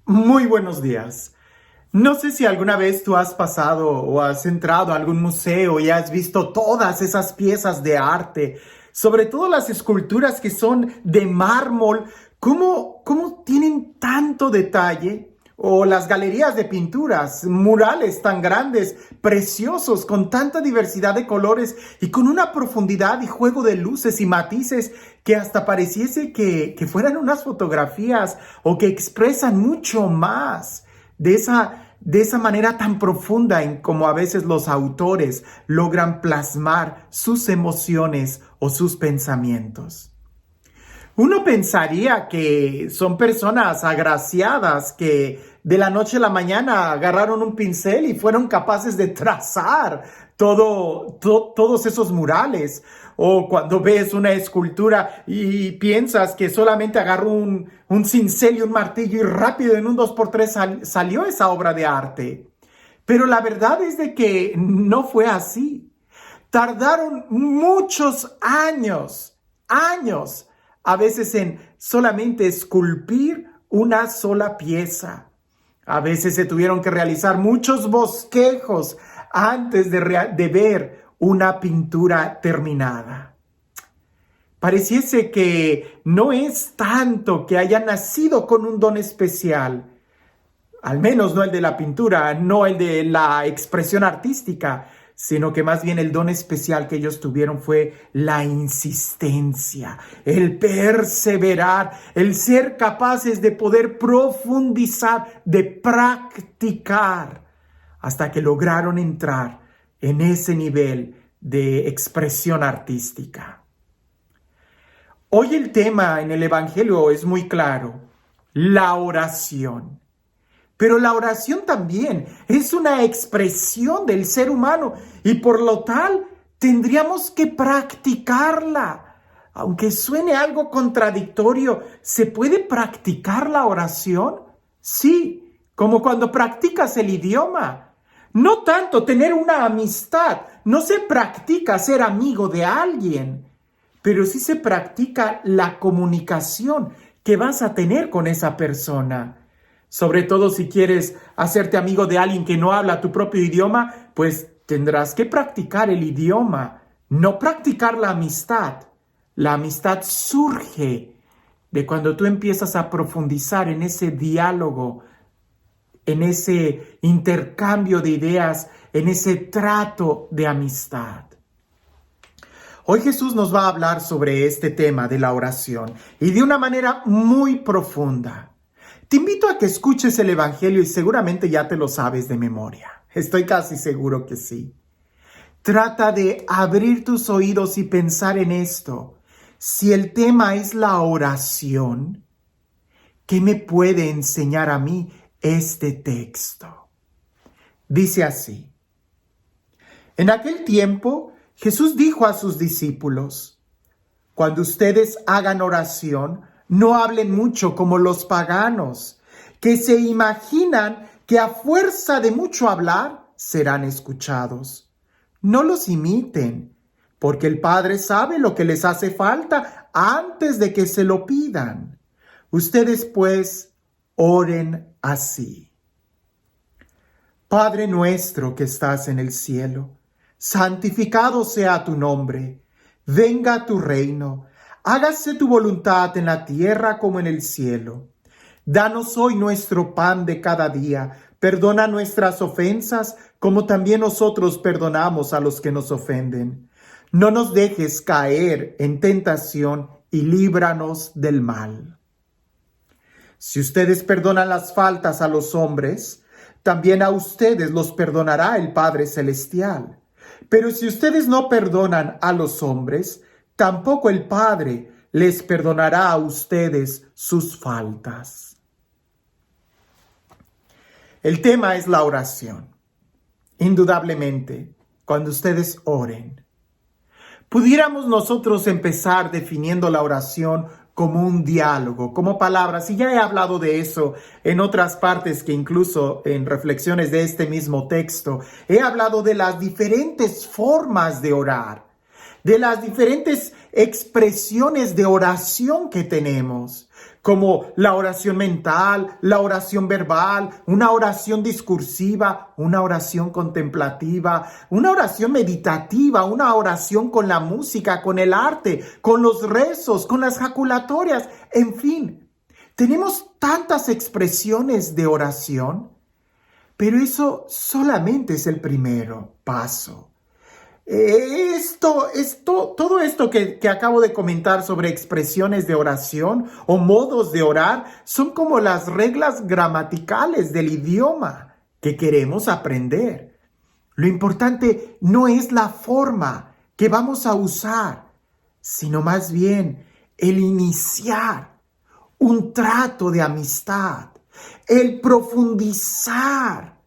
Muy buenos días. No sé si alguna vez tú has pasado o has entrado a algún museo y has visto todas esas piezas de arte, sobre todo las esculturas que son de mármol, cómo tienen tanto detalle, o las galerías de pinturas, murales tan grandes, preciosos, con tanta diversidad de colores y con una profundidad y juego de luces y matices que hasta pareciese que fueran unas fotografías o que expresan mucho más de esa manera tan profunda en como a veces los autores logran plasmar sus emociones o sus pensamientos. Uno pensaría que son personas agraciadas que de la noche a la mañana agarraron un pincel y fueron capaces de trazar todos esos murales. O cuando ves una escultura y piensas que solamente agarró un cincel y un martillo y rápido en un 2x3 salió esa obra de arte. Pero la verdad es de que no fue así. Tardaron muchos años, a veces en solamente esculpir una sola pieza. A veces se tuvieron que realizar muchos bosquejos antes de ver una pintura terminada. Pareciese que no es tanto que haya nacido con un don especial, al menos no el de la pintura, no el de la expresión artística, sino que más bien el don especial que ellos tuvieron fue la insistencia, el perseverar, el ser capaces de poder profundizar, de practicar, hasta que lograron entrar en ese nivel de expresión artística. Hoy el tema en el Evangelio es muy claro: la oración. Pero la oración también es una expresión del ser humano y por lo tal tendríamos que practicarla. Aunque suene algo contradictorio, ¿se puede practicar la oración? Sí, como cuando practicas el idioma. No tanto tener una amistad, no se practica ser amigo de alguien, pero sí se practica la comunicación que vas a tener con esa persona. Sobre todo si quieres hacerte amigo de alguien que no habla tu propio idioma, pues tendrás que practicar el idioma, no practicar la amistad. La amistad surge de cuando tú empiezas a profundizar en ese diálogo, en ese intercambio de ideas, en ese trato de amistad. Hoy Jesús nos va a hablar sobre este tema de la oración y de una manera muy profunda. Te invito a que escuches el Evangelio y seguramente ya te lo sabes de memoria. Estoy casi seguro que sí. Trata de abrir tus oídos y pensar en esto. Si el tema es la oración, ¿qué me puede enseñar a mí este texto? Dice así: en aquel tiempo, Jesús dijo a sus discípulos: cuando ustedes hagan oración, no hablen mucho como los paganos, que se imaginan que a fuerza de mucho hablar serán escuchados. No los imiten, porque el Padre sabe lo que les hace falta antes de que se lo pidan. Ustedes, pues, oren así: Padre nuestro que estás en el cielo, santificado sea tu nombre. Venga tu reino. Hágase tu voluntad en la tierra como en el cielo. Danos hoy nuestro pan de cada día. Perdona nuestras ofensas, como también nosotros perdonamos a los que nos ofenden. No nos dejes caer en tentación y líbranos del mal. Si ustedes perdonan las faltas a los hombres, también a ustedes los perdonará el Padre Celestial. Pero si ustedes no perdonan a los hombres, tampoco el Padre les perdonará a ustedes sus faltas. El tema es la oración. Indudablemente, cuando ustedes oren, pudiéramos nosotros empezar definiendo la oración como un diálogo, como palabras, y ya he hablado de eso en otras partes que incluso en reflexiones de este mismo texto, he hablado de las diferentes formas de orar, de las diferentes expresiones de oración que tenemos, como la oración mental, la oración verbal, una oración discursiva, una oración contemplativa, una oración meditativa, una oración con la música, con el arte, con los rezos, con las jaculatorias, en fin. Tenemos tantas expresiones de oración, pero eso solamente es el primer paso. Todo esto que acabo de comentar sobre expresiones de oración o modos de orar son como las reglas gramaticales del idioma que queremos aprender. Lo importante no es la forma que vamos a usar, sino más bien el iniciar un trato de amistad, el profundizar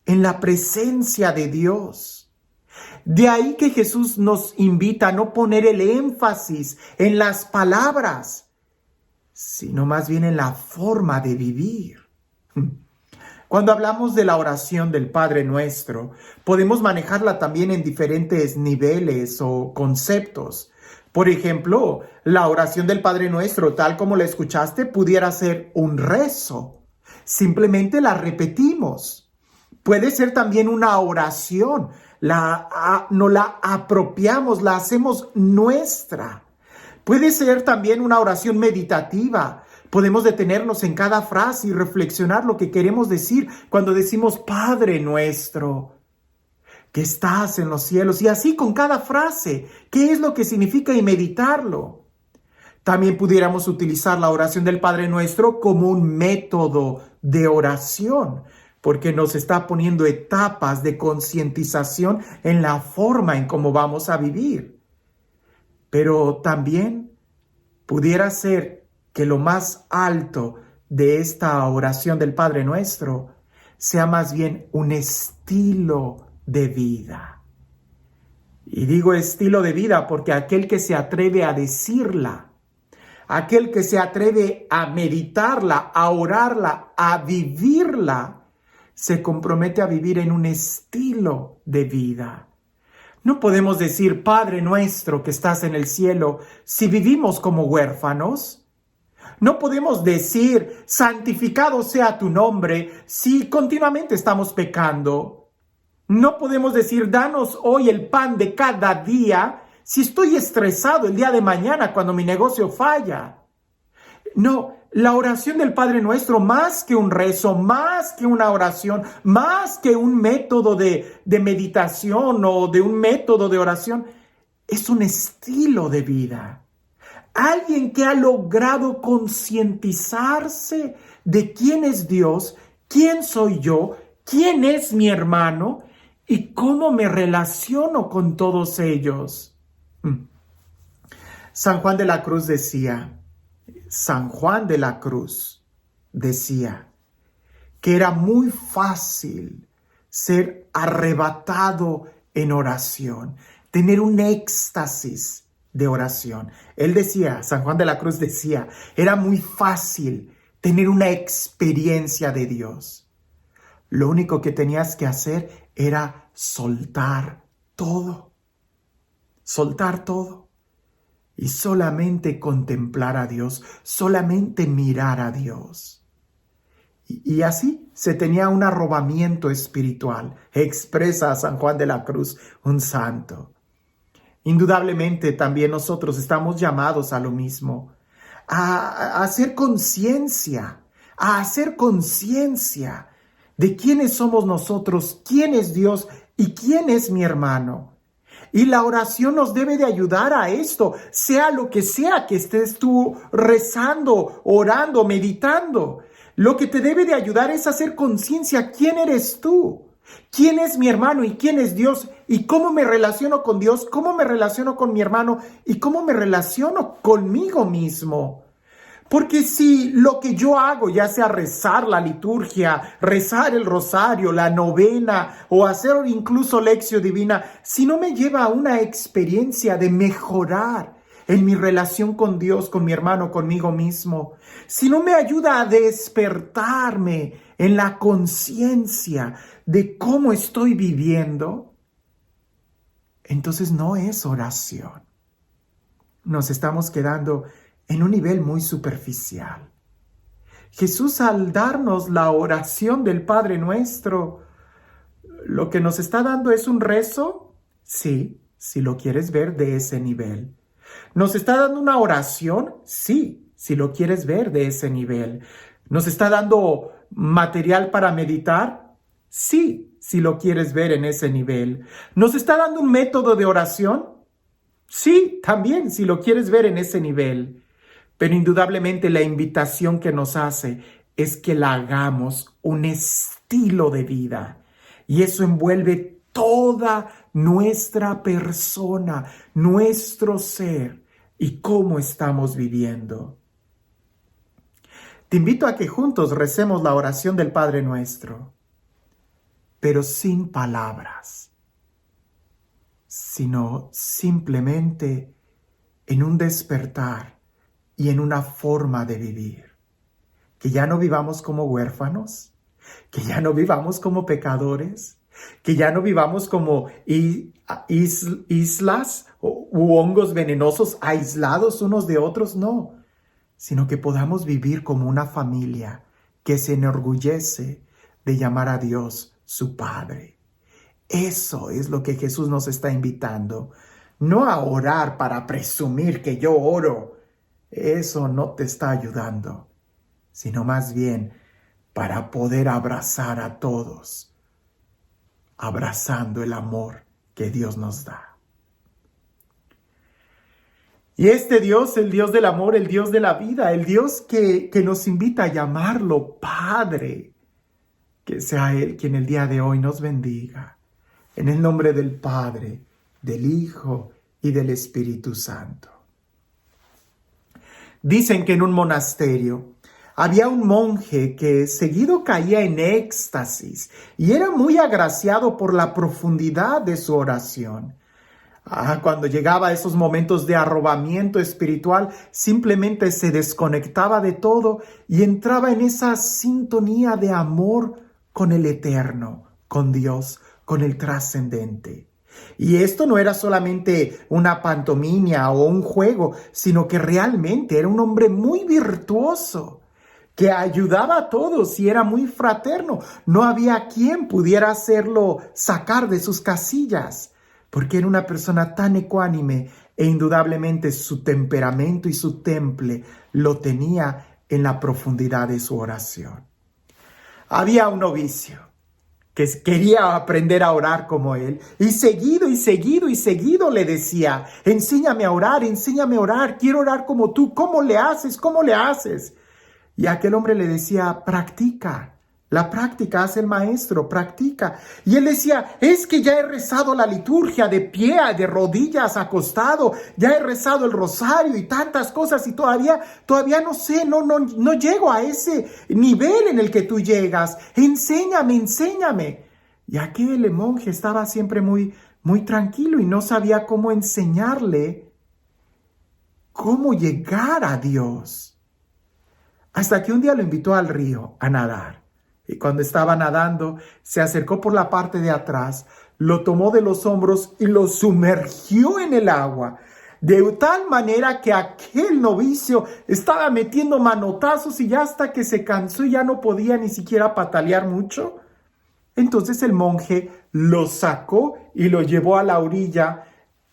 en la presencia de Dios. De ahí que Jesús nos invita a no poner el énfasis en las palabras, sino más bien en la forma de vivir. Cuando hablamos de la oración del Padre Nuestro, podemos manejarla también en diferentes niveles o conceptos. Por ejemplo, la oración del Padre Nuestro, tal como la escuchaste, pudiera ser un rezo. Simplemente la repetimos. Puede ser también una oración. Nos la apropiamos, la hacemos nuestra. Puede ser también una oración meditativa. Podemos detenernos en cada frase y reflexionar lo que queremos decir cuando decimos Padre Nuestro, que estás en los cielos. Y así con cada frase, ¿qué es lo que significa? Y meditarlo. También pudiéramos utilizar la oración del Padre Nuestro como un método de oración, porque nos está poniendo etapas de concientización en la forma en cómo vamos a vivir. Pero también pudiera ser que lo más alto de esta oración del Padre Nuestro sea más bien un estilo de vida. Y digo estilo de vida porque aquel que se atreve a decirla, aquel que se atreve a meditarla, a orarla, a vivirla, se compromete a vivir en un estilo de vida. No podemos decir Padre Nuestro que estás en el cielo si vivimos como huérfanos. No podemos decir santificado sea tu nombre si continuamente estamos pecando. No podemos decir danos hoy el pan de cada día si estoy estresado el día de mañana cuando mi negocio falla. No, la oración del Padre Nuestro, más que un rezo, más que una oración, más que un método de meditación o de un método de oración, es un estilo de vida. Alguien que ha logrado concientizarse de quién es Dios, quién soy yo, quién es mi hermano y cómo me relaciono con todos ellos. San Juan de la Cruz decía que era muy fácil ser arrebatado en oración, tener un éxtasis de oración. San Juan de la Cruz decía, era muy fácil tener una experiencia de Dios. Lo único que tenías que hacer era soltar todo y solamente contemplar a Dios, solamente mirar a Dios. Y así se tenía un arrobamiento espiritual, expresa a San Juan de la Cruz, un santo. Indudablemente también nosotros estamos llamados a lo mismo, a hacer conciencia de quiénes somos nosotros, quién es Dios y quién es mi hermano. Y la oración nos debe de ayudar a esto, sea lo que sea que estés tú rezando, orando, meditando. Lo que te debe de ayudar es hacer conciencia, ¿quién eres tú? ¿Quién es mi hermano y quién es Dios? ¿Y cómo me relaciono con Dios? ¿Cómo me relaciono con mi hermano? ¿Y cómo me relaciono conmigo mismo? Porque si lo que yo hago, ya sea rezar la liturgia, rezar el rosario, la novena o hacer incluso lección divina, si no me lleva a una experiencia de mejorar en mi relación con Dios, con mi hermano, conmigo mismo, si no me ayuda a despertarme en la conciencia de cómo estoy viviendo, entonces no es oración. Nos estamos quedando en un nivel muy superficial. Jesús, al darnos la oración del Padre Nuestro, lo que nos está dando es un rezo, sí, si lo quieres ver de ese nivel. ¿Nos está dando una oración? Sí, si lo quieres ver de ese nivel. ¿Nos está dando material para meditar? Sí, si lo quieres ver en ese nivel. ¿Nos está dando un método de oración? Sí, también, si lo quieres ver en ese nivel. Pero indudablemente la invitación que nos hace es que la hagamos un estilo de vida. Y eso envuelve toda nuestra persona, nuestro ser y cómo estamos viviendo. Te invito a que juntos recemos la oración del Padre Nuestro, pero sin palabras, sino simplemente en un despertar y en una forma de vivir. Que ya no vivamos como huérfanos, que ya no vivamos como pecadores, que ya no vivamos como islas u hongos venenosos aislados unos de otros, no, sino que podamos vivir como una familia que se enorgullece de llamar a Dios su Padre. Eso es lo que Jesús nos está invitando, no a orar para presumir que yo oro. Eso no te está ayudando, sino más bien para poder abrazar a todos, abrazando el amor que Dios nos da. Y este Dios, el Dios del amor, el Dios de la vida, el Dios que nos invita a llamarlo Padre, que sea Él quien el día de hoy nos bendiga. En el nombre del Padre, del Hijo y del Espíritu Santo. Dicen que en un monasterio había un monje que seguido caía en éxtasis y era muy agraciado por la profundidad de su oración. Cuando llegaba a esos momentos de arrobamiento espiritual, simplemente se desconectaba de todo y entraba en esa sintonía de amor con el eterno, con Dios, con el trascendente. Y esto no era solamente una pantomima o un juego, sino que realmente era un hombre muy virtuoso, que ayudaba a todos y era muy fraterno. No había quien pudiera hacerlo sacar de sus casillas, porque era una persona tan ecuánime e indudablemente su temperamento y su temple lo tenía en la profundidad de su oración. Había un novicio que quería aprender a orar como él, y seguido le decía: enséñame a orar, quiero orar como tú, ¿cómo le haces? Y aquel hombre le decía: practica, la práctica hace el maestro, practica. Y él decía: es que ya he rezado la liturgia de pie, de rodillas, acostado, ya he rezado el rosario y tantas cosas y todavía no sé, no llego a ese nivel en el que tú llegas. Enséñame. Y aquel monje estaba siempre muy tranquilo y no sabía cómo enseñarle cómo llegar a Dios. Hasta que un día lo invitó al río a nadar. Y cuando estaba nadando, se acercó por la parte de atrás, lo tomó de los hombros y lo sumergió en el agua. De tal manera que aquel novicio estaba metiendo manotazos y ya hasta que se cansó y ya no podía ni siquiera patalear mucho. Entonces el monje lo sacó y lo llevó a la orilla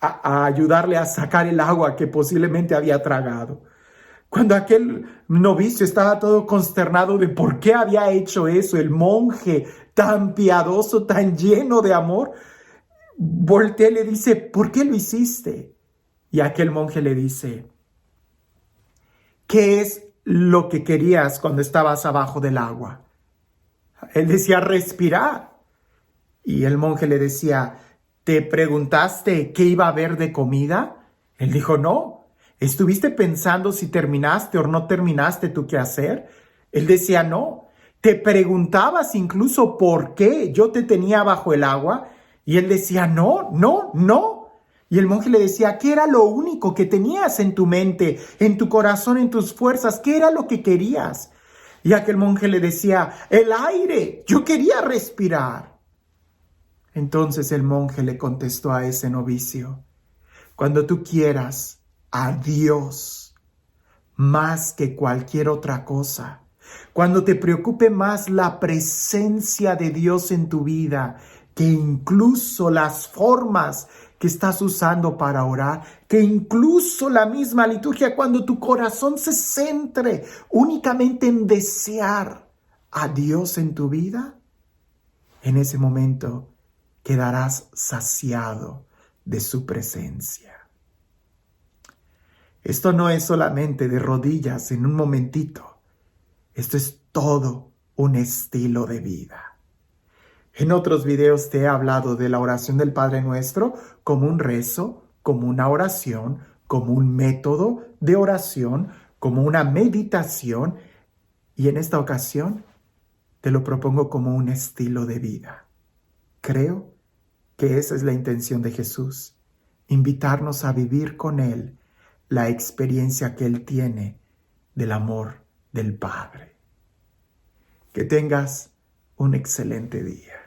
a ayudarle a sacar el agua que posiblemente había tragado. Cuando aquel novicio estaba todo consternado de por qué había hecho eso, el monje tan piadoso, tan lleno de amor, voltea y le dice: ¿por qué lo hiciste? Y aquel monje le dice: ¿qué es lo que querías cuando estabas abajo del agua? Él decía: respirar. Y el monje le decía: ¿te preguntaste qué iba a haber de comida? Él dijo: no. ¿Estuviste pensando si terminaste o no terminaste tu quehacer? Él decía: no. ¿Te preguntabas incluso por qué yo te tenía bajo el agua? Y él decía: no. Y el monje le decía: ¿qué era lo único que tenías en tu mente, en tu corazón, en tus fuerzas? ¿Qué era lo que querías? Y aquel monje le decía: el aire, yo quería respirar. Entonces el monje le contestó a ese novicio: cuando tú quieras a Dios, más que cualquier otra cosa. Cuando te preocupe más la presencia de Dios en tu vida que incluso las formas que estás usando para orar, que incluso la misma liturgia, cuando tu corazón se centre únicamente en desear a Dios en tu vida, en ese momento quedarás saciado de su presencia. Esto no es solamente de rodillas en un momentito. Esto es todo un estilo de vida. En otros videos te he hablado de la oración del Padre Nuestro como un rezo, como una oración, como un método de oración, como una meditación. Y en esta ocasión te lo propongo como un estilo de vida. Creo que esa es la intención de Jesús, invitarnos a vivir con Él la experiencia que Él tiene del amor del Padre. Que tengas un excelente día.